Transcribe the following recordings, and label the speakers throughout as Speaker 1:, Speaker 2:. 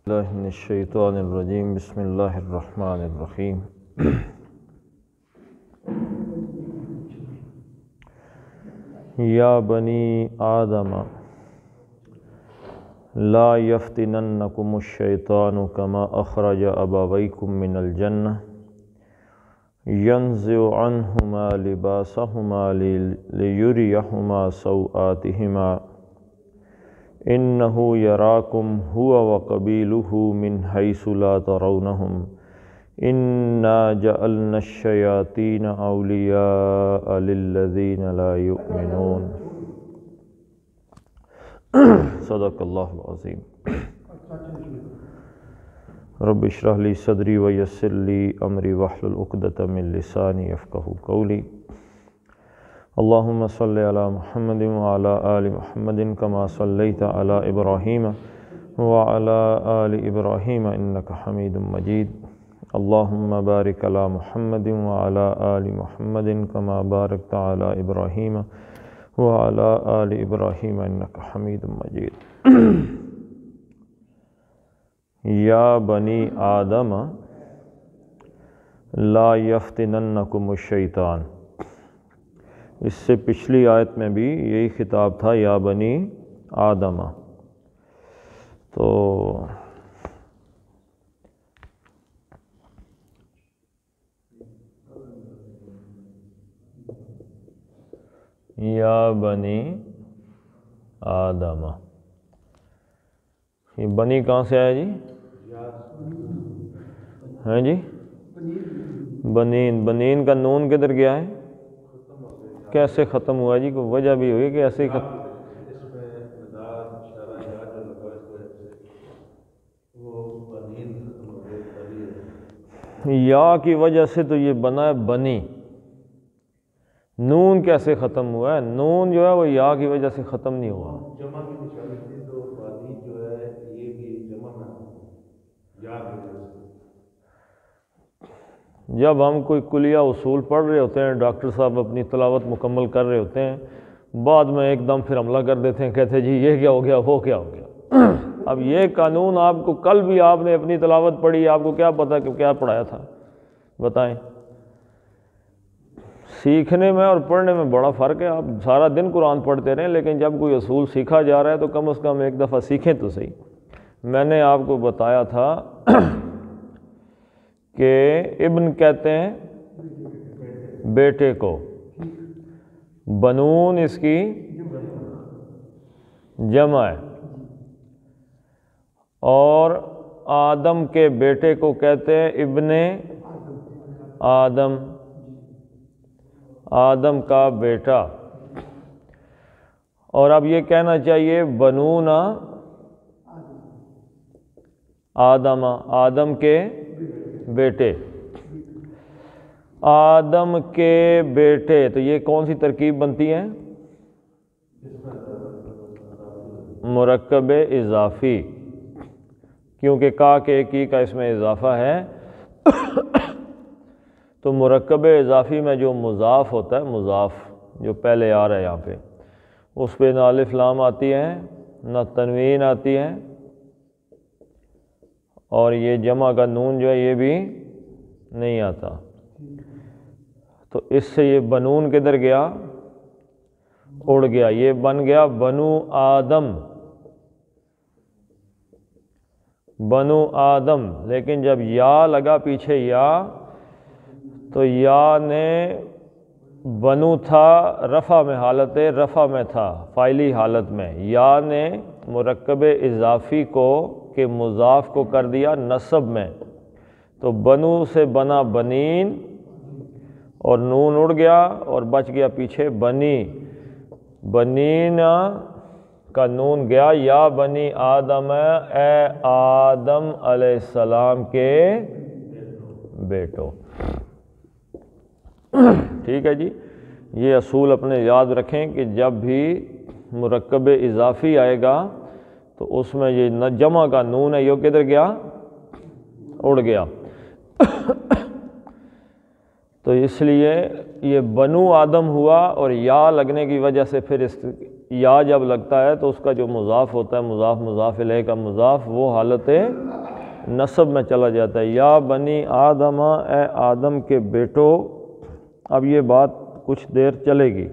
Speaker 1: اللہ من الشیطان الرجیم بسم اللہ الرحمن الرحیم یا بنی آدم لا یفتننکم الشیطان کما اخرج ابویکم من الجنہ ینزع عنہما لباسہما لیریہما سوآتہما انہ یراکم هو وقبیلہ من حیث لا ترونہم انا جعلنا الشیاطین اولیاء للذین لا یؤمنون صدق اللہ العظیم۔ رب اشرح لی صدری ویسر لی امری واحلل عقدۃ من لسانی یفقہوا قولی۔ اللہم صلی علی محمد وعلی آل محمد کما صلیت علی ابراہیم وعلی آل ابراہیم انک حمید مجید۔ اللہم بارک علی محمد وعلی آل محمد کما بارکت علی ابراہیم وعلی آل ابراہیم انک حمید مجید۔ یا بنی آدم لا یفتننکم الشیطان، اس سے پچھلی آیت میں بھی یہی خطاب تھا، یا بنی آدم۔ تو یا بنی آدم، یہ بنی کہاں سے آیا جی؟ ہیں جی؟ بنین کا نون کدھر گیا ہے؟ کیسے ختم ہوا جی؟ کوئی وجہ بھی ہوئی کہ ایسے ہی ختم؟ یا کی وجہ سے تو یہ بنا ہے بنی، نون کیسے ختم ہوا ہے؟ نون جو ہے وہ یا کی وجہ سے ختم نہیں ہوا۔ جب ہم کوئی کلیہ اصول پڑھ رہے ہوتے ہیں، ڈاکٹر صاحب اپنی تلاوت مکمل کر رہے ہوتے ہیں، بعد میں ایک دم پھر حملہ کر دیتے ہیں، کہتے ہیں جی یہ کیا ہو گیا، وہ کیا ہو گیا۔ اب یہ قانون آپ کو کل بھی آپ نے اپنی تلاوت پڑھی، آپ کو کیا پتہ کہ کیا پڑھایا تھا؟ بتائیں۔ سیکھنے میں اور پڑھنے میں بڑا فرق ہے۔ آپ سارا دن قرآن پڑھتے رہیں، لیکن جب کوئی اصول سیکھا جا رہا ہے تو کم از کم ایک دفعہ سیکھیں تو صحیح۔ میں نے آپ کو بتایا تھا کہ ابن کہتے ہیں بیٹے کو، بنون اس کی جمع ہے، اور آدم کے بیٹے کو کہتے ہیں ابن آدم، آدم کا بیٹا۔ اور اب یہ کہنا چاہیے بنون آدم، آدم کے بیٹے، آدم کے بیٹے، تو یہ کون سی ترکیب بنتی ہے؟ مرکب اضافی، کیونکہ کا کے کی کا اس میں اضافہ ہے، تو مرکب اضافی میں جو مضاف ہوتا ہے، مضاف جو پہلے آ رہا ہے یہاں پہ، اس پہ نہ الف لام آتی ہے نہ تنوین آتی ہے، اور یہ جمع کا نون جو ہے یہ بھی نہیں آتا، تو اس سے یہ بنون کدھر گیا؟ اڑ گیا، یہ بن گیا بنو آدم، بنو آدم۔ لیکن جب یا لگا پیچھے یا، تو یا نے بنو تھا رفع میں، حالت رفع میں تھا، فاعلی حالت میں، یا نے مرکب اضافی کو کہ مضاف کو کر دیا نصب میں، تو بنو سے بنا بنین، اور نون اڑ گیا اور بچ گیا پیچھے بنی، بنین کا نون گیا، یا بنی آدم، اے آدم علیہ السلام کے بیٹو۔ ٹھیک ہے جی، یہ اصول اپنے یاد رکھیں کہ جب بھی مرکب اضافی آئے گا تو اس میں یہ نہ جمع کا نون ہے، یہ کدھر گیا؟ اڑ گیا۔ تو اس لیے یہ بنو آدم ہوا، اور یا لگنے کی وجہ سے پھر اس یا جب لگتا ہے تو اس کا جو مضاف ہوتا ہے، مضاف مضاف الیہ کا مضاف، وہ حالت نسب میں چلا جاتا ہے، یا بنی آدم، اے آدم کے بیٹو۔ اب یہ بات کچھ دیر چلے گی۔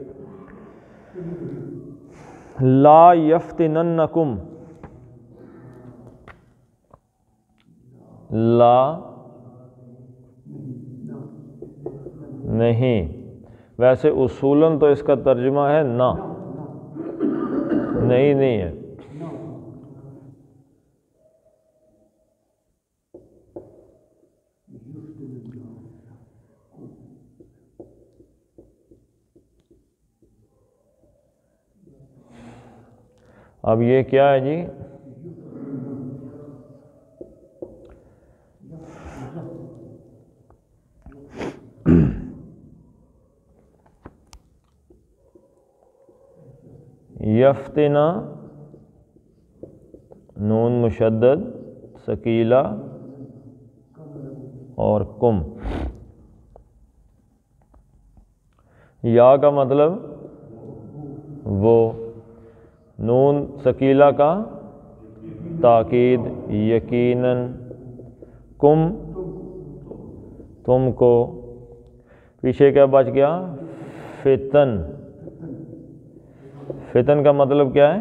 Speaker 1: لا یفتننکم، لا نہیں، ویسے اصولاً تو اس کا ترجمہ ہے نہ، نہیں ہے۔ اب یہ کیا ہے جی؟ یفتنا، نون مشدد ثقیلہ اور کم۔ یا کا مطلب وہ، نون ثقیلہ کا تاکید، یقیناً، کم تم کو، پیچھے کیا بچ گیا؟ فتن۔ فتن کا مطلب کیا ہے؟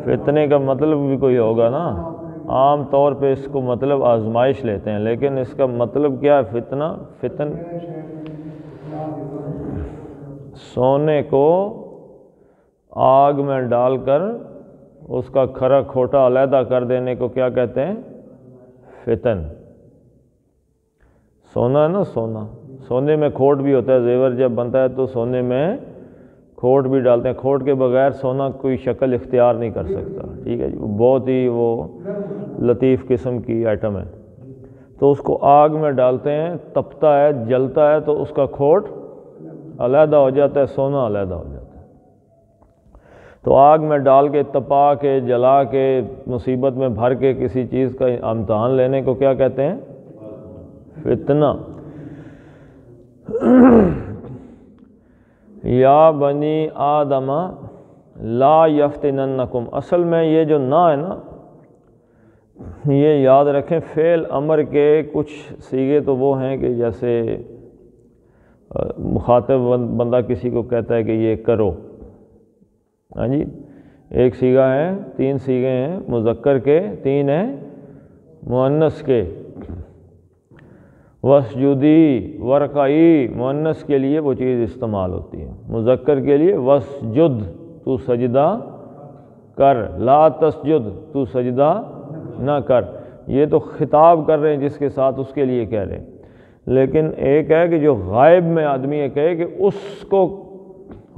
Speaker 1: فتنے کا مطلب بھی کوئی ہوگا نا، عام طور پہ اس کو مطلب آزمائش لیتے ہیں، لیکن اس کا مطلب کیا ہے؟ فتنہ، فتن، سونے کو آگ میں ڈال کر اس کا کھرا کھوٹا علیحدہ کر دینے کو کیا کہتے ہیں؟ فتن۔ سونا ہے نا، سونا، سونے میں کھوٹ بھی ہوتا ہے، زیور جب بنتا ہے تو سونے میں کھوٹ بھی ڈالتے ہیں، کھوٹ کے بغیر سونا کوئی شکل اختیار نہیں کر سکتا، ٹھیک ہے جی، بہت ہی وہ لطیف قسم کی آئٹم ہے۔ تو اس کو آگ میں ڈالتے ہیں، تپتا ہے، جلتا ہے تو اس کا کھوٹ علیحدہ ہو جاتا ہے، سونا علیحدہ ہو جاتا ہے۔ تو آگ میں ڈال کے، تپا کے، جلا کے، مصیبت میں بھر کے کسی چیز کا امتحان لینے کو کیا کہتے ہیں؟ فتنہ۔ یا بنی آدم لا یفتننکم، اصل میں یہ جو نہ ہے نا، یہ یاد رکھیں، فعل امر کے کچھ صیغے تو وہ ہیں کہ جیسے مخاطب بندہ کسی کو کہتا ہے کہ یہ کرو، ہاں جی، ایک صیغہ ہے، 3 صیغے ہیں مذکر کے، 3 ہیں مؤنث کے۔ وسجدی، ورکعی، مؤنث کے لیے وہ چیز استعمال ہوتی ہے، مذکر کے لیے وسجد، تو سجدہ کر، لا تسجد، تو سجدہ نہ کر۔ یہ تو خطاب کر رہے ہیں جس کے ساتھ، اس کے لیے کہہ رہے ہیں۔ لیکن ایک ہے کہ جو غائب میں آدمی یہ کہے کہ اس کو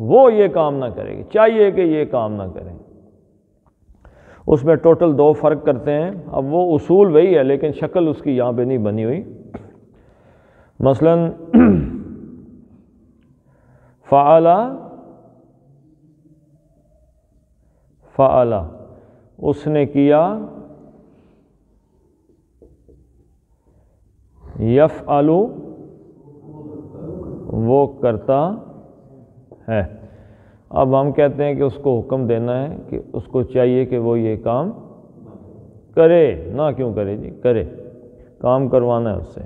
Speaker 1: وہ یہ کام نہ کرے گی، چاہیے کہ یہ کام نہ کریں، اس میں ٹوٹل 2 فرق کرتے ہیں۔ اب وہ اصول وہی ہے لیکن شکل اس کی یہاں پہ نہیں بنی ہوئی۔ مثلاً فعل، فعل، اس نے کیا، یفعل، وہ کرتا ہے۔ اب ہم کہتے ہیں کہ اس کو حکم دینا ہے کہ اس کو چاہیے کہ وہ یہ کام کرے، نہ کیوں کرے جی، کرے، کام کروانا ہے اس سے۔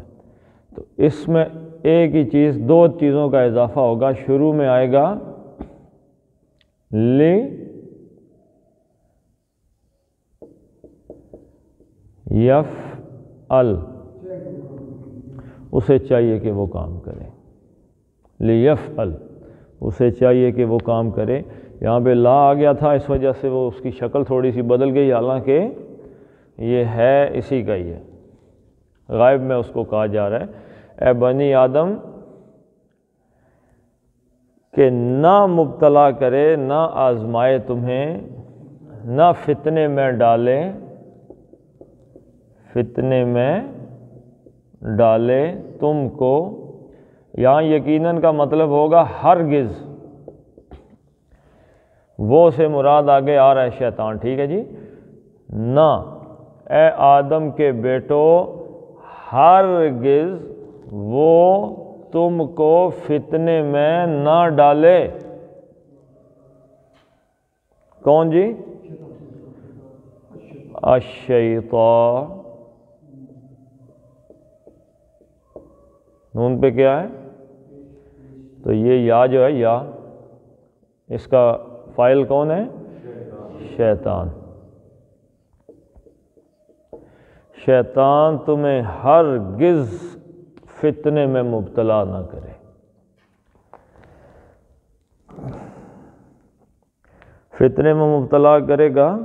Speaker 1: تو اس میں ایک ہی چیز، 2 چیزوں کا اضافہ ہوگا، شروع میں آئے گا لی، یفعل، اسے چاہیے کہ وہ کام کرے، لیفعل، اسے چاہیے کہ وہ کام کرے۔ یہاں پہ لا آ گیا تھا، اس وجہ سے وہ اس کی شکل تھوڑی سی بدل گئی، حالانکہ یہ ہے اسی کا ہی ہے، غائب میں اس کو کہا جا رہا ہے اے بنی آدم کہ نہ مبتلا کرے، نہ آزمائے تمہیں، نہ فتنے میں ڈالے، فتنے میں ڈالے تم کو۔ یہاں یقیناً کا مطلب ہوگا ہرگز، وہ سے مراد آگے آ رہا ہے شیطان، ٹھیک ہے جی، نہ اے آدم کے بیٹو، ہرگز وہ تم کو فتنے میں نہ ڈالے۔ کون جی؟ الشیطان، نون پہ کیا ہے؟ تو یہ یا جو ہے یا، اس کا فاعل کون ہے؟ شیطان۔ شیطان تمہیں ہرگز فتنے میں مبتلا نہ کرے۔ فتنے میں مبتلا کرے گا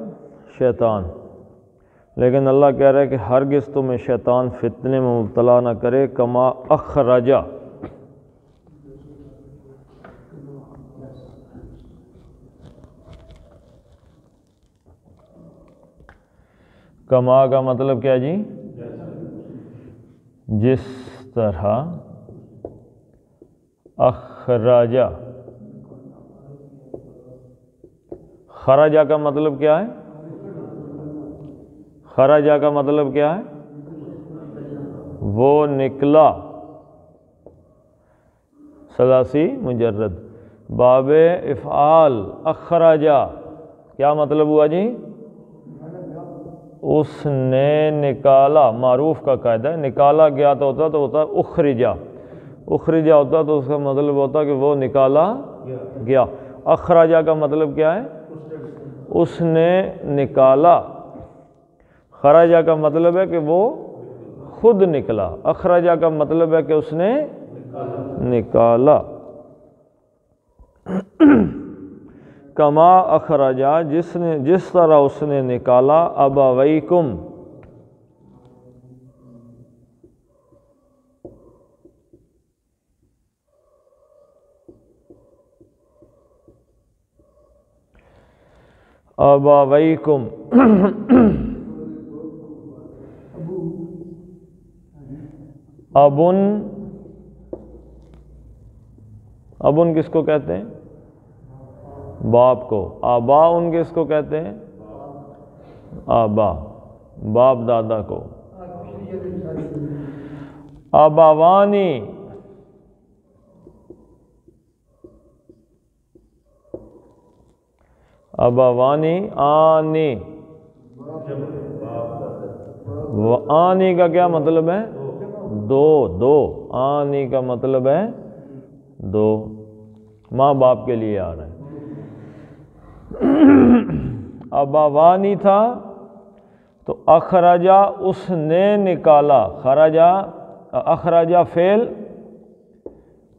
Speaker 1: شیطان، لیکن اللہ کہہ رہا ہے کہ ہرگز تمہیں شیطان فتنے میں مبتلا نہ کرے۔ کما اخرجا، کما کا مطلب کیا جی؟ جس طرح، اخرجا، خرجا کا مطلب کیا ہے؟ خرجا کا مطلب کیا ہے؟ وہ نکلا، ثلاثی مجرد، باب افعال، اخرجا کیا مطلب ہوا جی؟ اس نے نکالا، معروف کا قاعدہ ہے، نکالا گیا تو ہوتا اخرجا، اخرجا ہوتا تو اس کا مطلب ہوتا کہ وہ نکالا گیا۔ اخرجا کا مطلب کیا ہے؟ اس نے نکالا۔ خرجا کا مطلب ہے کہ وہ خود نکلا، اخرجا کا مطلب ہے کہ اس نے نکالا۔ کما اخرجا، جس طرح اس نے نکالا، ابویکم، ابویکم، ابن، ابن کس کو کہتے ہیں؟ باپ کو۔ آبا ان کس کو کہتے ہیں؟ آبا، باپ دادا کو۔ ابوانی، ابوانی، آنی، آنی کا کیا مطلب ہے؟ دو، آنی کا مطلب ہے دو، ماں باپ کے لیے آ رہا ہے۔ ابوانی تھا تو اخرجا، اس نے نکالا، خرجا، اخرجا فعل،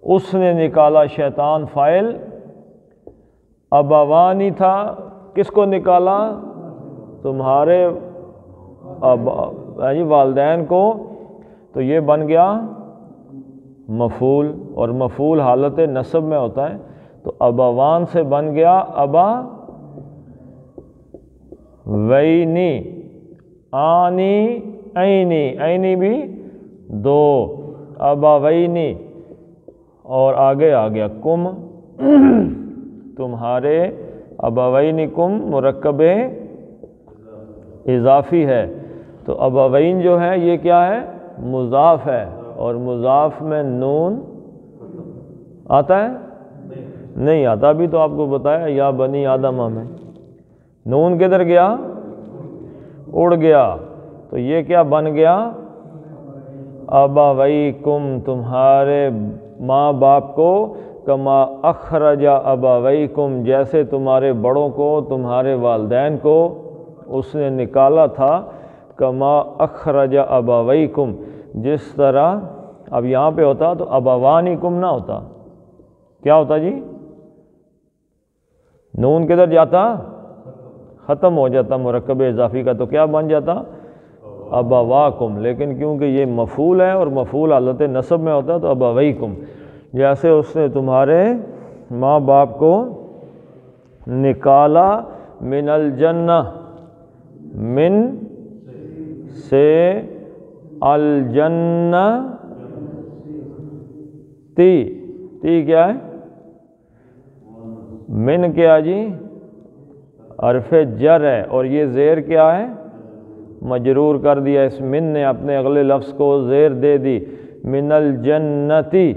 Speaker 1: اس نے نکالا، شیطان فاعل۔ ابوانی تھا، کس کو نکالا؟ تمہارے والدین کو، تو یہ بن گیا مفعول، اور مفعول حالت نصب میں ہوتا ہے، تو ابوان سے بن گیا ابا وینی، آنی، عینی، عینی بھی دو، ابوینی، اور آگے آ گیا کم، تمہارے، ابوینی کم مرکب اضافی ہے، تو ابوین جو ہے یہ کیا ہے؟ مضاف ہے، اور مضاف میں نون آتا ہے؟ نہیں آتا، بھی تو آپ کو بتایا یا بنی آدم میں، نون کدھر گیا؟ اڑ گیا، تو یہ کیا بن گیا؟ ابویکم، تمہارے ماں باپ کو، کما اخرجا ابویکم، جیسے تمہارے بڑوں کو، تمہارے والدین کو اس نے نکالا تھا، کما اخرجا ابویکم، جس طرح، اب یہاں پہ ہوتا تو ابوانکم نہ ہوتا، کیا ہوتا جی؟ نون کدھر جاتا؟ ختم ہو جاتا مرکب اضافی کا، تو کیا بن جاتا؟ ابواکم، لیکن کیونکہ یہ مفعول ہے اور مفعول حالت نصب میں ہوتا ہے تو ابویکم، جیسے اس نے تمہارے ماں باپ کو نکالا، من الجنہ، من سے، الجنہ، تی کیا ہے؟ من کیا جی؟ حرف جر ہے، اور یہ زیر کیا ہے؟ مجرور کر دیا، اس من نے اپنے اگلے لفظ کو زیر دے دی، من الجنتی،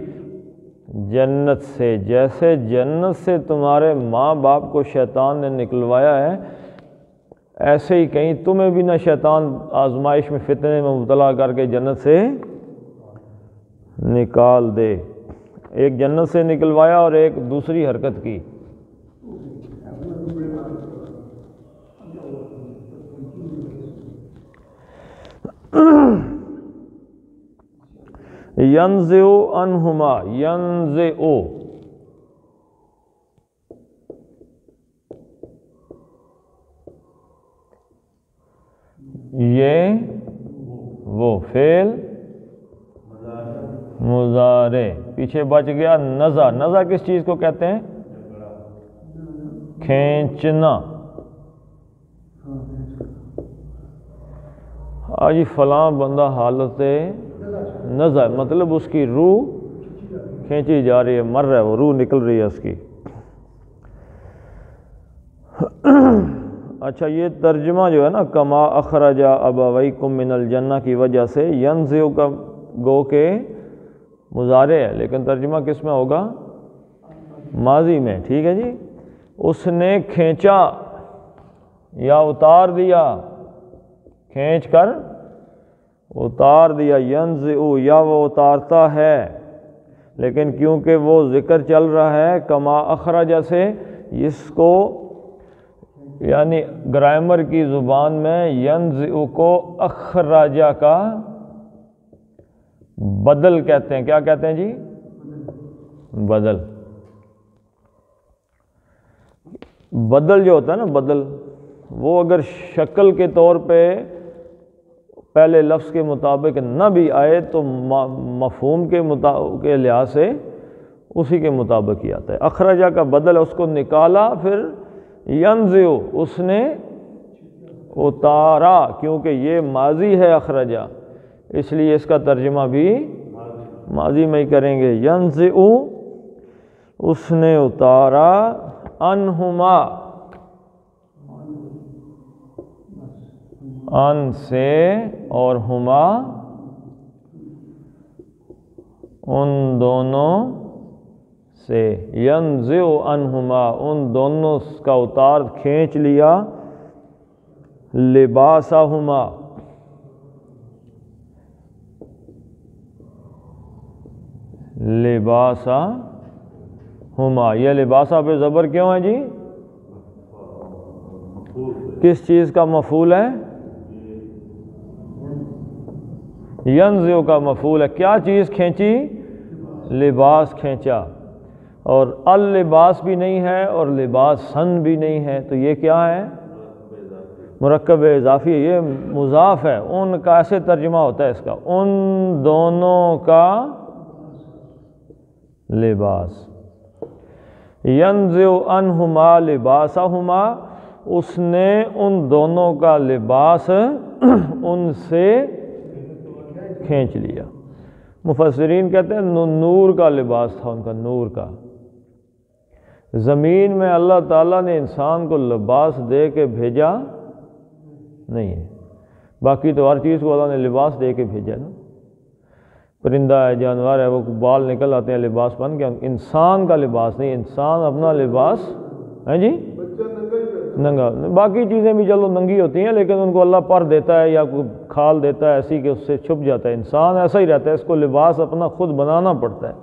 Speaker 1: جنت سے، جیسے جنت سے تمہارے ماں باپ کو شیطان نے نکلوایا ہے، ایسے ہی کہیں تمہیں بھی نہ شیطان آزمائش میں فتنے میں مبتلا کر کے جنت سے نکال دے. ایک جنت سے نکلوایا اور ایک دوسری حرکت کی. ینزع عنہما، ینزع، یہ وہ فعل مضارع پیچھے بچ گیا. نزع، نزع کس چیز کو کہتے ہیں؟ کھینچنا. آج فلاں بندہ حالت نزع، مطلب اس کی روح کھینچی جا رہی ہے، مر رہا ہے، وہ روح نکل رہی ہے اس کی. اچھا، یہ ترجمہ جو ہے نا کما اخرج ابویکم من الجنہ کی وجہ سے ینزع کا گو کہ مضارع ہے، لیکن ترجمہ کس میں ہوگا؟ ماضی میں. ٹھیک ہے جی. اس نے کھینچا یا اتار دیا، کھینچ کر اتار دیا. ینزع، یا وہ اتارتا ہے، لیکن کیونکہ وہ ذکر چل رہا ہے کما اخرج سے، اس کو یعنی گرامر کی زبان میں ینزع کو اخراجہ کا بدل کہتے ہیں. کیا کہتے ہیں جی؟ بدل. بدل جو ہوتا ہے نا، بدل، وہ اگر شکل کے طور پہ پہلے لفظ کے مطابق نہ بھی آئے تو مفہوم کے لحاظ سے اسی کے مطابق ہی آتا ہے. اخرجہ کا بدل ہے، اس کو نکالا. پھر ینزع، اس نے اتارا، کیونکہ یہ ماضی ہے اخرجہ، اس لیے اس کا ترجمہ بھی ماضی میں ہی کریں گے. ینزع، اس نے اتارا. عنہما، ان سے، اور ہما ان دونوں سے. ینزع عنہما، ان دونوں کا اتار کھینچ لیا. لباسہما، لباسہما، یہ لباسہ پہ زبر کیوں ہے جی؟ کس چیز کا مفعول ہے؟ ینزع کا مفعول ہے. کیا چیز کھینچی؟ لباس کھینچا. اور اللباس بھی نہیں ہے اور لباسن بھی نہیں ہے، تو یہ کیا ہے؟ مرکب اضافی. یہ مضاف ہے. ان کا ایسے ترجمہ ہوتا ہے اس کا، ان دونوں کا لباس. ینزع عنہما لباسہما، اس نے ان دونوں کا لباس ان سے کھینچ لیا. مفسرین کہتے ہیں نور کا لباس تھا ان کا، نور کا. زمین میں اللہ تعالیٰ نے انسان کو لباس دے کے بھیجا نہیں ہے، باقی تو ہر چیز کو اللہ نے لباس دے کے بھیجا نا. پرندہ ہے، جانور ہے، وہ بال نکل آتے ہیں لباس بن کے. انسان کا لباس نہیں، انسان اپنا لباس ہے جی ننگا. باقی چیزیں بھی چلو ننگی ہوتی ہیں، لیکن ان کو اللہ پر دیتا ہے یا کوئی کھال دیتا ہے ایسی کہ اس سے چھپ جاتا ہے. انسان ایسا ہی رہتا ہے، اس کو لباس اپنا خود بنانا پڑتا ہے.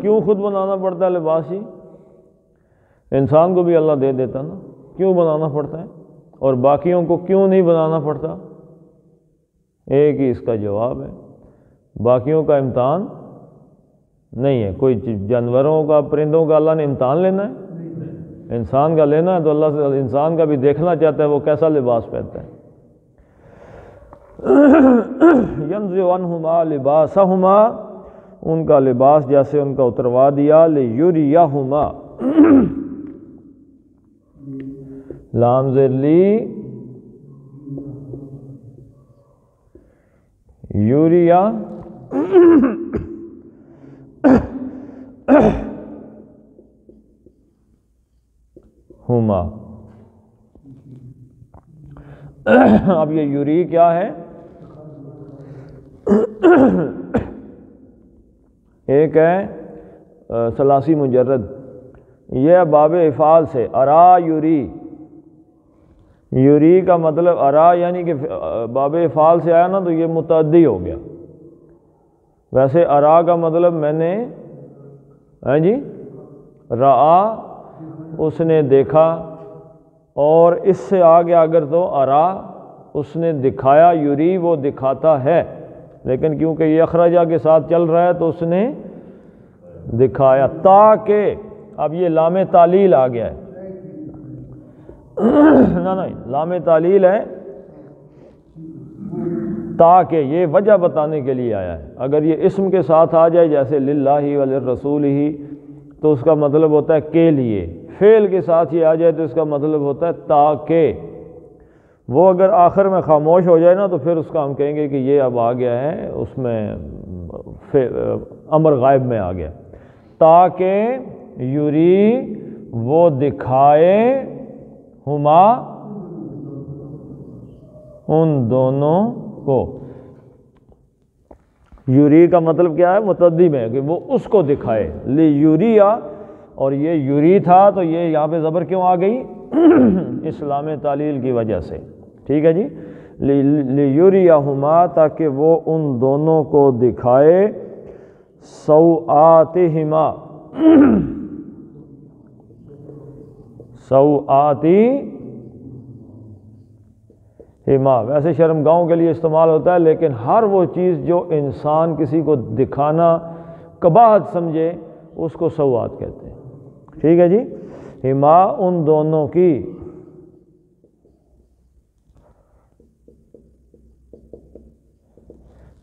Speaker 1: کیوں خود بنانا پڑتا ہے لباس ہی؟ انسان کو بھی اللہ دے دیتا نا، کیوں بنانا پڑتا ہے؟ اور باقیوں کو کیوں نہیں بنانا پڑتا؟ ایک ہی اس کا جواب ہے، باقیوں کا امتحان نہیں ہے. کوئی جانوروں کا، پرندوں کا اللہ نے امتحان لینا ہے؟ انسان کا لینا ہے، تو اللہ سے انسان کا بھی دیکھنا چاہتا ہے وہ کیسا لباس پہنتا ہے. ینزع عنہما لباسہما، ان کا لباس جیسے ان کا اتروا دیا. لیریہما، لام زیر لی، یوریا ہما. اب یہ یوری کیا ہے؟ ایک ہے ثلاثی مجرد، یہ باب افعال سے. ارا یوری، یوری کا مطلب ارا، یعنی کہ باب افعال سے آیا نا تو یہ متعدی ہو گیا. ویسے ارا کا مطلب میں نے جی رآ اس نے دیکھا، اور اس سے آگے اگر تو ارا اس نے دکھایا، یری وہ دکھاتا ہے، لیکن کیونکہ یہ اخرجہ کے ساتھ چل رہا ہے تو اس نے دکھایا، تاکہ اب یہ لام تعلیل آ گیا ہے نہیں لام تعلیل ہے، تاکہ یہ وجہ بتانے کے لیے آیا ہے۔ اگر یہ اسم کے ساتھ آ جائے جیسے للہ وللرسول ہی تو اس کا مطلب ہوتا ہے کے لیے، فعل کے ساتھ یہ آ جائے تو اس کا مطلب ہوتا ہے تاکہ۔ وہ اگر آخر میں خاموش ہو جائے نا تو پھر اس کا ہم کہیں گے کہ یہ اب آ گیا ہے اس میں امر غائب میں آ گیا، تاکہ یری وہ دکھائے ہما ان دونوں کو۔ یوری کا مطلب کیا ہے؟ متعدی میں کہ وہ اس کو دکھائے، لی یوریا، اور یہ یوری تھا تو یہ یہاں پہ زبر کیوں آ گئی؟ اسلام تعلیل کی وجہ سے، ٹھیک ہے جی، لی یوریہما، تاکہ وہ ان دونوں کو دکھائے، سوآتہما، سوآتی ہما ویسے شرمگاہوں کے لیے استعمال ہوتا ہے، لیکن ہر وہ چیز جو انسان کسی کو دکھانا قباحت سمجھے اس کو سوات کہتے ہیں، ٹھیک ہے جی، ہما ان دونوں کی،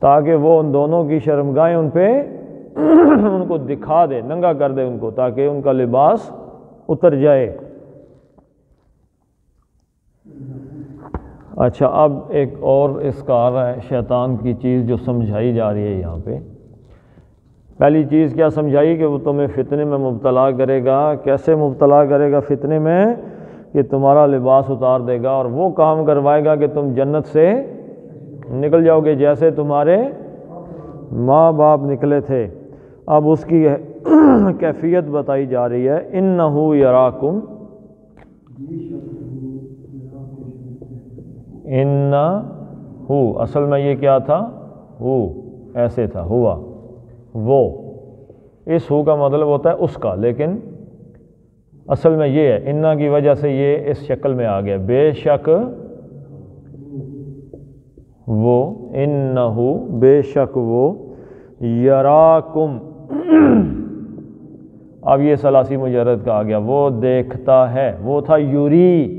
Speaker 1: تاکہ وہ ان دونوں کی شرمگاہیں ان پہ ان کو دکھا دے، ننگا کر دے ان کو، تاکہ ان کا لباس اتر جائے۔ اچھا، اب ایک اور اس کا آ رہا ہے شیطان کی چیز جو سمجھائی جا رہی ہے یہاں پہ۔ پہلی چیز کیا سمجھائی کہ وہ تمہیں فتنے میں مبتلا کرے گا۔ کیسے مبتلا کرے گا فتنے میں؟ کہ تمہارا لباس اتار دے گا اور وہ کام کروائے گا کہ تم جنت سے نکل جاؤ گے جیسے تمہارے ماں باپ نکلے تھے۔ اب اس کی کیفیت بتائی جا رہی ہے، انہو یراکم، انہو اصل میں یہ کیا تھا؟ ہو، ایسے تھا، ہوا، وہ، اس ہو کا مطلب ہوتا ہے اس کا، لیکن اصل میں یہ ہے، انہ کی وجہ سے یہ اس شکل میں آ گیا، بے شک وہ، انہو بے شک وہ، یراکم، اب یہ ثلاثی مجرد کا آ گیا، وہ دیکھتا ہے، وہ تھا یوری،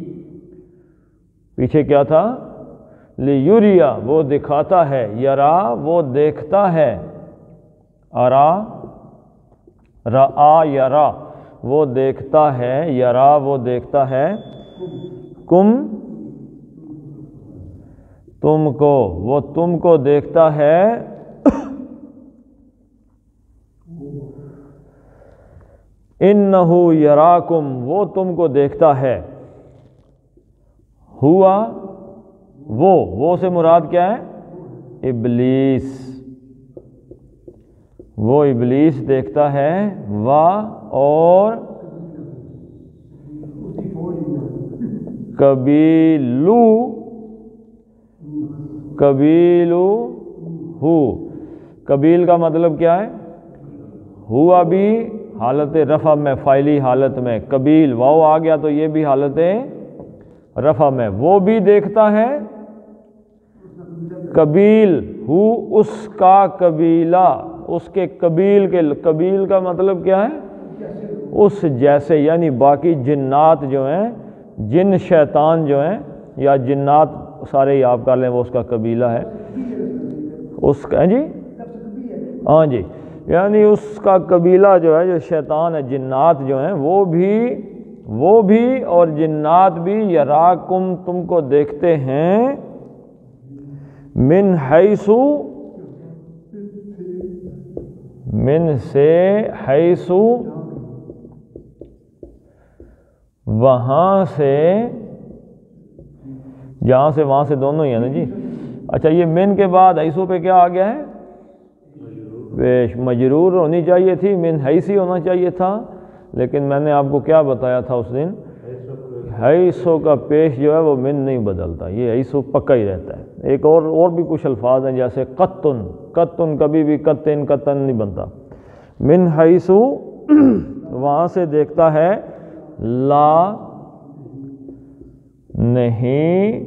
Speaker 1: پیچھے کیا تھا؟ لیوریا، وہ دکھاتا ہے، یرا وہ دیکھتا ہے، ارا رآ یرا وہ دیکھتا ہے، یرا وہ دیکھتا ہے، کم تم کو، وہ تم کو دیکھتا ہے، انہو یراکم وہ تم کو دیکھتا ہے، ہوا وہ سے مراد کیا ہے؟ ابلیس، وہ ابلیس دیکھتا ہے، اور قبیلو ہو، قبیل کا مطلب کیا ہے؟ ہوا بھی حالت رفع میں، فاعلی حالت میں، قبیل واو آ گیا تو یہ بھی حالت رفع میں، وہ بھی دیکھتا ہے، قبیل ہو اس کا قبیلہ، اس کے قبیل کا مطلب کیا ہے؟ اس جیسے، یعنی باقی جنات جو ہیں، جن شیطان جو ہیں یا جنات سارے ہی آپ کر لیں، وہ اس کا قبیلہ ہے، اس کا جی ہاں جی، یعنی اس کا قبیلہ جو ہے، جو شیطان ہے، جنات جو ہیں وہ بھی اور جنات بھی، یراکم تم کو دیکھتے ہیں، من حیثو من سے، حیثو وہاں سے، جہاں سے وہاں سے دونوں ہی ہیں نا جی۔ اچھا، یہ من کے بعد حیثو پہ کیا آ گیا ہے؟ پیش مجرور ہونی چاہیے تھی، من حیثی ہونا چاہیے تھا، لیکن میں نے آپ کو کیا بتایا تھا اس دن؟ حیثو کا پیش جو ہے وہ من نہیں بدلتا، یہ حیثو پکا ہی رہتا ہے۔ ایک اور بھی کچھ الفاظ ہیں جیسے قطن، قطن کبھی بھی قطن قطن نہیں بنتا۔ من حیثو وہاں سے دیکھتا ہے، لا نہیں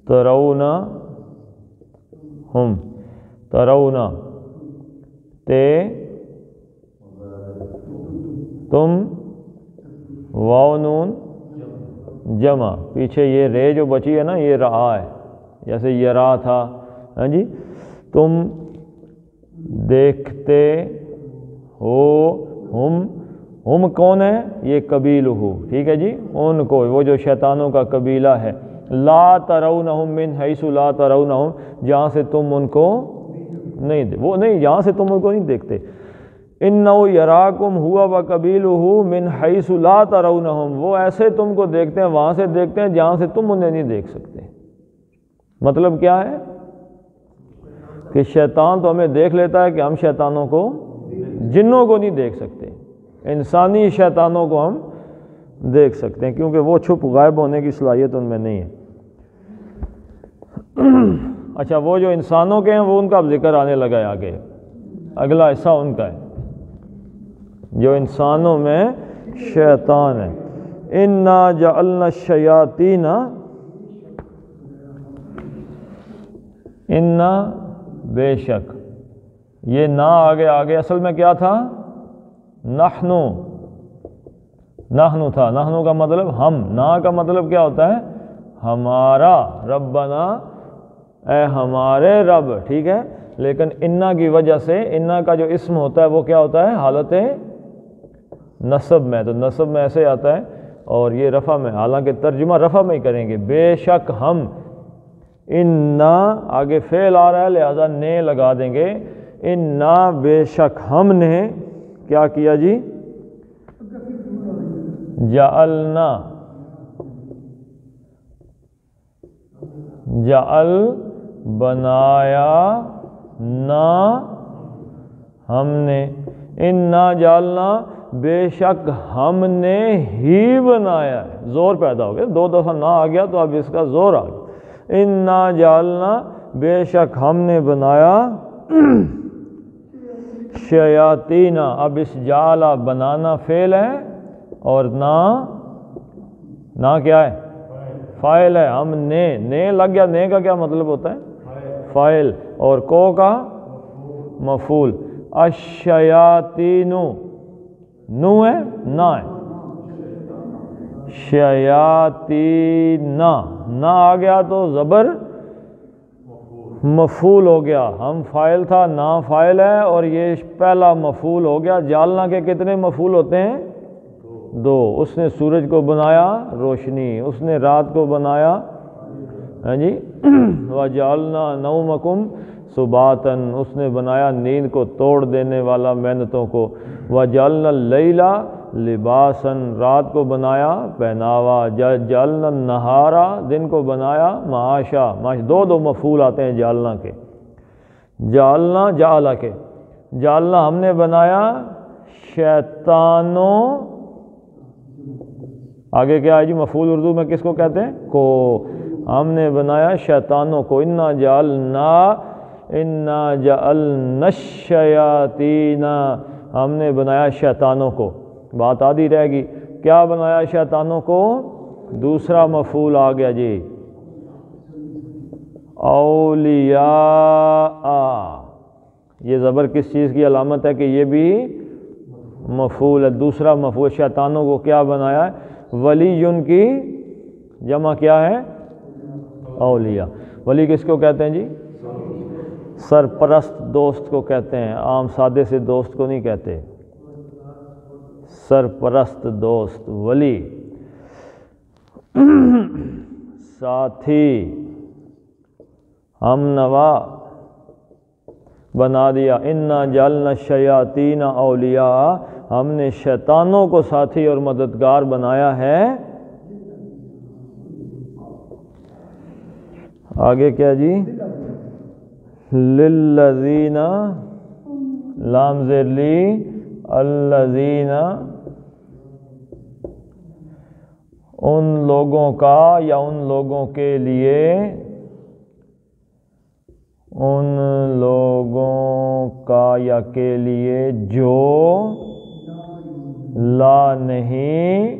Speaker 1: ترون ہم، ترون تے تم، واو نون جمع، پیچھے یہ رے جو بچی ہے نا یہ رہا ہے، جیسے یرا تھا، ہاں جی، تم دیکھتے ہو، ہم کون ہے؟ یہ قبیل ہو، ٹھیک ہے جی، ان کو، وہ جو شیطانوں کا قبیلہ ہے۔ لا ترونہم من حیث لا ترونہم، جہاں سے تم ان کو نہیں، وہ نہیں، جہاں سے تم ان کو نہیں دیکھتے۔ انہو یراکم ہوا وقبیلہ من حیث لا ترونہم، وہ ایسے تم کو دیکھتے ہیں، وہاں سے دیکھتے ہیں جہاں سے تم انہیں نہیں دیکھ سکتے۔ مطلب کیا ہے کہ شیطان تو ہمیں دیکھ لیتا ہے کہ ہم شیطانوں کو، جنوں کو نہیں دیکھ سکتے، انسانی شیطانوں کو ہم دیکھ سکتے ہیں کیونکہ وہ چھپ غائب ہونے کی صلاحیت ان میں نہیں ہے۔ اچھا، وہ جو انسانوں کے ہیں وہ ان کا اب ذکر آنے لگا ہے آگے، اگلا حصہ ان کا ہے جو انسانوں میں شیطان ہے۔ اِنَّا جَعَلْنَا الشَّيَاطِينَ، اِنَّا بے شک، یہ نا آگے اصل میں کیا تھا؟ نحنو، نحنو تھا، نحنو کا مطلب ہم، نا کا مطلب کیا ہوتا ہے؟ ہمارا، ربنا اے ہمارے رب، ٹھیک ہے، لیکن انا کی وجہ سے، انا کا جو اسم ہوتا ہے وہ کیا ہوتا ہے؟ حالت نصب میں، تو نصب میں ایسے آتا ہے اور یہ رفع میں، حالانکہ ترجمہ رفع میں ہی کریں گے، بے شک ہم، انا آگے فعل آ رہا ہے لہذا نے لگا دیں گے، انا بے شک ہم نے کیا کیا جی؟ جعلنا، جعل بنایا، نا ہم نے، انا جعلنا بے شک ہم نے ہی بنایا ہے، زور پیدا ہو گیا، دو دفعہ نا آ گیا تو اب اس کا زور آ گیا۔ انا جعلنا بے شک ہم نے بنایا، شیاطین، اب اس جعل بنانا فعل ہے اور نا کیا ہے؟ فاعل ہے، ہم نے لگ گیا، نے کا کیا مطلب ہوتا ہے؟ فاعل، اور کو کا مفعول، الشیاطین، نو ہے، نا ہے، شیاطین، نا آ گیا تو زبر مفعول ہو گیا، ہم فاعل تھا، نا فاعل ہے اور یہ پہلا مفعول ہو گیا۔ جعلنا کے کتنے مفعول ہوتے ہیں؟ دو، اس نے سورج کو بنایا روشنی، اس نے رات کو بنایا، ہاں جی، وَجَعَلْنَا نَوْمَكُمْ سُبَاتًا، اس نے بنایا نیند کو توڑ دینے والا محنتوں کو، وَجَعَلْنَا اللَّيْلَ لِبَاسًا، رات کو بنایا پہناوا، جعلنا النہارا، دن کو بنایا معاشا، دو مفعول آتے ہیں جعلنا کے، جعلنا جعل کے، جعلنا ہم نے بنایا شیطانوں، آگے کیا ہے جی؟ مفعول اردو میں کس کو کہتے ہیں؟ کو، ہم نے بنایا شیطانوں کو، انا جعلنا الشیاطین، ہم نے بنایا شیطانوں کو، بات آدھی رہ گی، کیا بنایا شیطانوں کو؟ دوسرا مفعول آ گیا جی، اولیاء، یہ زبر کس چیز کی علامت ہے کہ یہ بھی مفعول ہے، دوسرا مفعول، شیطانوں کو کیا بنایا ہے؟ ولی، ان کی جمع کیا ہے؟ اولیاء، ولی کس کو کہتے ہیں جی؟ سرپرست دوست کو کہتے ہیں، عام سادے سے دوست کو نہیں کہتے، سرپرست دوست، ولی، ساتھی، ہم نوا بنا دیا، انا جعلنا الشیاطین اولیاء، ہم نے شیطانوں کو ساتھی اور مددگار بنایا ہے۔ آگے کیا جی؟ للذین، لام زیر لی، الذین ان لوگوں کا یا ان لوگوں کے لیے، ان لوگوں کا یا کے لیے جو لا نہیں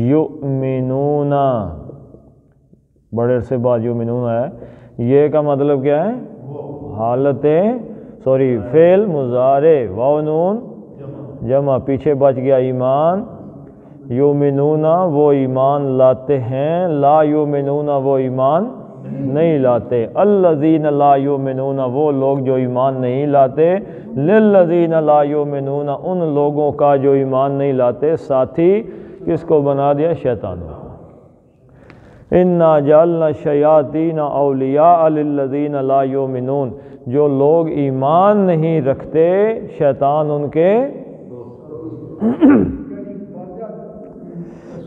Speaker 1: یؤمنون، بڑے عرصے بعد یؤمنون ہے، یہ کا مطلب کیا ہے؟ حالت فعل مضارع، واو نون جمع، پیچھے بچ گیا ایمان، یؤمنون وہ ایمان لاتے ہیں، لا یؤمنون وہ ایمان نہیں لاتے، الذین لا یؤمنون وہ لوگ جو ایمان نہیں لاتے، للذین لا یؤمنون ان لوگوں کا جو ایمان نہیں لاتے، ساتھی کس کو بنا دیا؟ شیطانوں کو۔ انا جعلنا الشیاطین اولیاء للذین لا یؤمنون، جو لوگ ایمان نہیں رکھتے شیطان ان کے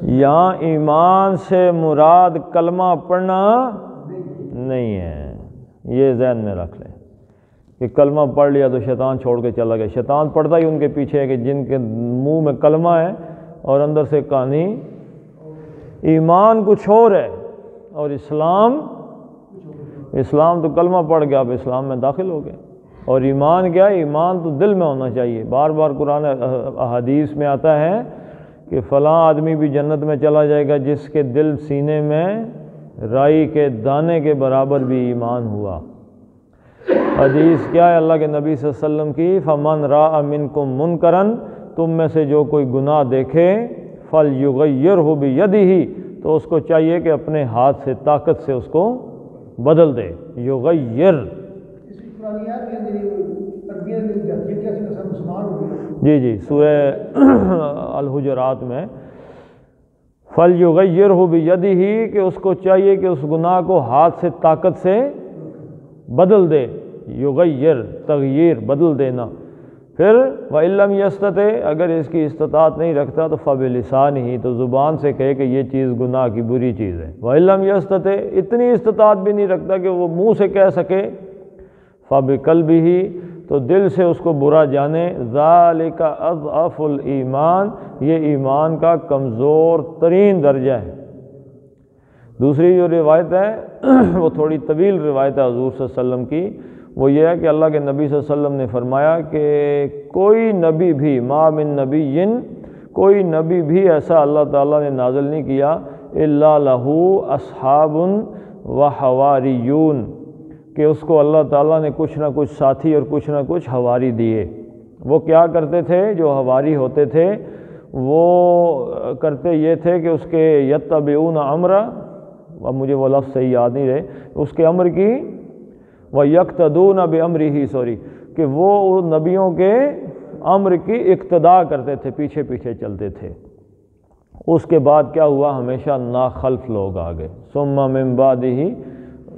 Speaker 1: یہاں ایمان سے مراد کلمہ پڑھنا نہیں ہے، یہ ذہن میں رکھ لیں کہ کلمہ پڑھ لیا تو شیطان چھوڑ کے چلا گیا، شیطان پڑھتا ہی ان کے پیچھے ہے کہ جن کے منہ میں کلمہ ہے اور اندر سے کہانی، ایمان کچھ اور ہے اور اسلام تو کلمہ پڑھ گیا، آپ اسلام میں داخل ہو گئے، اور ایمان کیا ہے؟ ایمان تو دل میں ہونا چاہیے۔ بار بار قرآن احادیث میں آتا ہے کہ فلاں آدمی بھی جنت میں چلا جائے گا جس کے دل سینے میں رائی کے دانے کے برابر بھی ایمان ہوا۔ حدیث کیا ہے اللہ کے نبی صلی اللہ علیہ وسلم کی؟ فمن راء منکم منکرا، تم میں سے جو کوئی گناہ دیکھے، فلیغیرہ بیدہ، تو اس کو چاہیے کہ اپنے ہاتھ سے طاقت سے اس کو بدل دے، یغیر۔ جی سورہ الحجرات میں فلیغیرہ بیدہ، کہ اس کو چاہیے کہ اس گناہ کو ہاتھ سے طاقت سے بدل دے، یغیر تغییر بدل دینا۔ پھر وَإِن لَّمْ يَسْتَطِعْ، اگر اس کی استطاعت نہیں رکھتا تو فَبِلِسَانِهِ، تو زبان سے کہے کہ یہ چیز گناہ کی بری چیز ہے۔ وَإِن لَّمْ يَسْتَطِعْ، اتنی استطاعت بھی نہیں رکھتا کہ وہ منہ سے کہہ سکے، فَبِقَلْبِهِ، تو دل سے اس کو برا جانے، ذَلِكَ أَضْعَفُ الْإِيمَانِ، یہ ایمان کا کمزور ترین درجہ ہے۔ دوسری جو روایت ہے وہ تھوڑی طویل روایت ہے حضور صلی اللہ علیہ وسلم کی، وہ یہ ہے کہ اللہ کے نبی صلی اللہ علیہ وسلم نے فرمایا کہ کوئی نبی بھی، ما من نبی، کوئی نبی بھی ایسا اللہ تعالیٰ نے نازل نہیں کیا، الا لہ اصحاب و حواریون، کہ اس کو اللہ تعالیٰ نے کچھ نہ کچھ ساتھی اور کچھ نہ کچھ حواری دیے۔ وہ کیا کرتے تھے؟ جو حواری ہوتے تھے وہ کرتے یہ تھے کہ اس کے یتبعون امرہ، اب مجھے وہ لفظ صحیح یاد نہیں رہے، اس کے امر کی، وَيَقْتَدُونَ بِأَمْرِهِ، کہ وہ نبیوں کے امر کی اقتداء کرتے تھے، پیچھے پیچھے چلتے تھے۔ اس کے بعد کیا ہوا؟ ہمیشہ ناخلف لوگ آ گئے، ثم من بعدہ،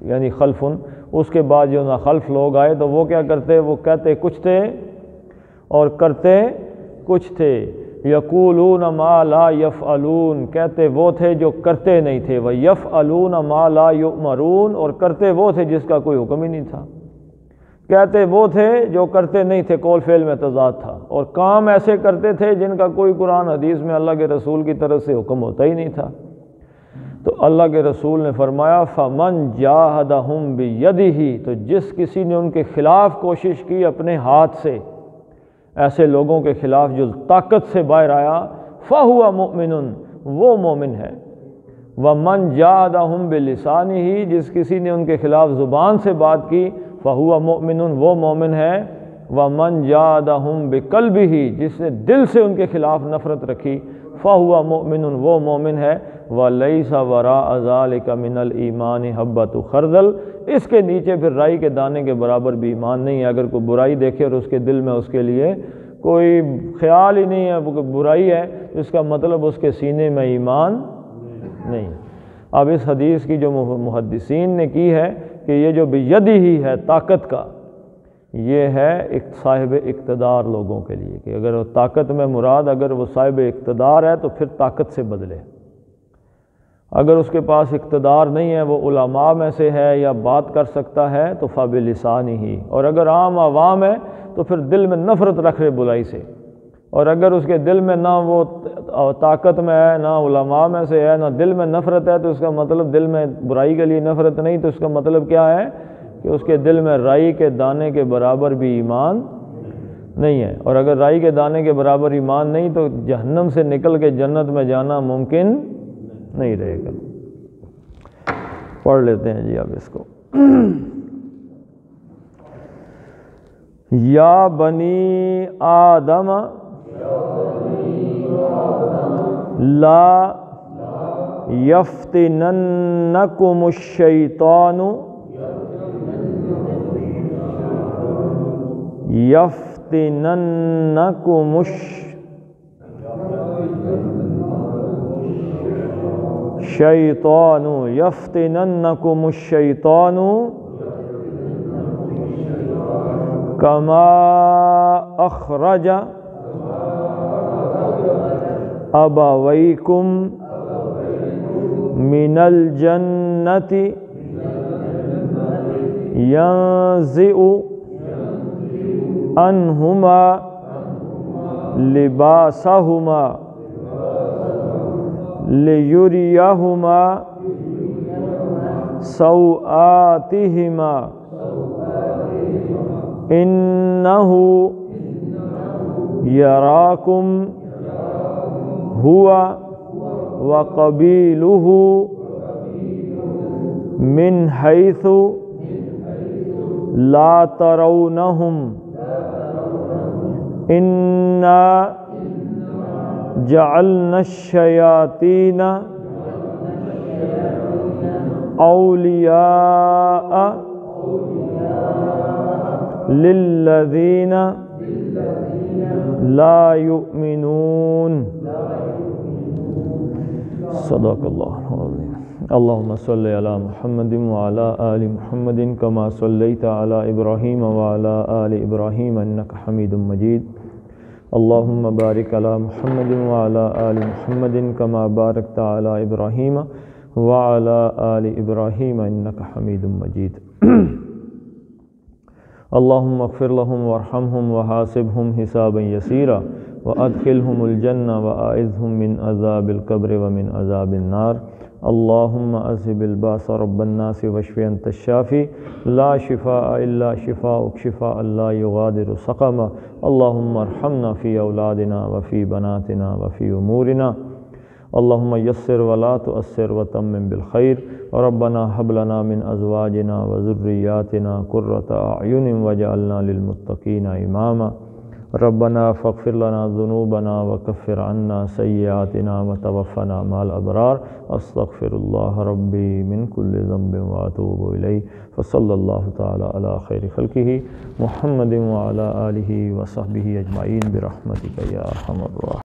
Speaker 1: یعنی خلف، اس کے بعد جو ناخلف لوگ آئے تو وہ کیا کرتے؟ وہ کہتے کچھ تھے اور کرتے کچھ تھے، یقولون ما لا یفعلون، کہتے وہ تھے جو کرتے نہیں تھے، ویفعلون ما لا یؤمرون، اور کرتے وہ تھے جس کا کوئی حکم ہی نہیں تھا، کہتے وہ تھے جو کرتے نہیں تھے، قول فعل میں تضاد تھا، اور کام ایسے کرتے تھے جن کا کوئی قرآن حدیث میں اللہ کے رسول کی طرف سے حکم ہوتا ہی نہیں تھا۔ تو اللہ کے رسول نے فرمایا فَمَنْ جَاهَدَهُمْ بِيَدِهِ، تو جس کسی نے ان کے خلاف کوشش کی اپنے ہاتھ سے، ایسے لوگوں کے خلاف جو طاقت سے باہر آیا، فَهُوَ مُؤْمِنٌ، وہ مومن ہے۔ وَمَنْ جَاهَدَهُمْ بِلِسَانِهِ، جس کسی نے ان کے خلاف زبان سے بات کی، فَهُوَ مُؤْمِنٌ، وہ مومن ہے۔ وَمَنْ جَاهَدَهُمْ بِقَلْبِهِ، جس نے دل سے ان کے خلاف نفرت رکھی، فَهُوَ مُؤْمِنٌ، وہ مومن ہے۔ وَلَيْسَ وَرَاءَ ذَلِكَ مِنَ الْإِيمَانِ حَبَّةُ خَرْدَلٍ، اس کے نیچے پھر رائی کے دانے کے برابر بھی ایمان نہیں ہے۔ اگر کوئی برائی دیکھے اور اس کے دل میں اس کے لیے کوئی خیال ہی نہیں ہے وہ برائی ہے، اس کا مطلب اس کے سینے میں ایمان نہیں۔ اب اس حدیث کی جو محدثین نے کی ہے کہ یہ جو بیدی ہی ہے طاقت کا، یہ ہے ایک صاحب اقتدار لوگوں کے لیے، کہ اگر وہ طاقت میں مراد، اگر وہ صاحب اقتدار ہے تو پھر طاقت سے بدلے۔ اگر اس کے پاس اقتدار نہیں ہے، وہ علماء میں سے ہے یا بات کر سکتا ہے تو فبلسانہ ہی، اور اگر عام عوام ہے تو پھر دل میں نفرت رکھ رہے برائی سے، اور اگر اس کے دل میں نہ وہ طاقت میں ہے، نہ علماء میں سے ہے، نہ دل میں نفرت ہے، تو اس کا مطلب دل میں برائی کے لیے نفرت نہیں، تو اس کا مطلب کیا ہے کہ اس کے دل میں رائی کے دانے کے برابر بھی ایمان نہیں ہے، اور اگر رائی کے دانے کے برابر ایمان نہیں تو جہنم سے نکل کے جنت میں جانا ممکن نہیں رہے گا۔ پڑھ لیتے ہیں جی اب اس کو۔ یا بنی آدم لا یفتننکم الشیطان یفتننکم الشیطان یفتننکم الشیطان کما اخرج ابویکم من الجنۃ ینزع عنہما لباسہما لیریہما سوآتہما انہ یراکم ہوا وقبیلہ من حیث لا ترونہم انا جعلنا الشیاطین اولیاء للذین لا یؤمنون۔ صدق اللہ العظیم۔ اللہم صلی علی محمد وعلی آل محمد کما صلیت علی ابراہیم وعلی آل ابراہیم انک حمید مجید۔ اللہم بارک علی محمد وعلی آل محمد کما بارکت علی ابراہیم وعلی آل ابراہیم انک حمید مجید۔ اللہم اغفر لهم وارحمهم وحاسبهم حسابا یسیرا وادخلهم الجنہ واعذهم من عذاب القبر ومن عذاب النار۔ اللہم اذہب الباس رب الناس واشف انت الشافی لا شفاء الا شفاؤک شفاء لا یغادر سقما۔ اللہم ارحمنا فی اولادنا وفی بناتنا وفی امورنا۔ اللہم یسر ولا تؤثر وتمم بالخیر۔ ربنا هب لنا من ازواجنا وذریاتنا قرۃ اعین واجعلنا للمتقین اماما۔ ربنا فاغفر لنا ذنوبنا وکفر عنا سیئاتنا وتوفنا مع الابرار۔ استغفر اللہ ربی من کل ذنب واتوب الیہ۔ فصلی اللہ تعالی علی خیر خلقہ محمد وعلی آلہ وصحبہ اجمعین برحمتک یا ارحم الراحمین۔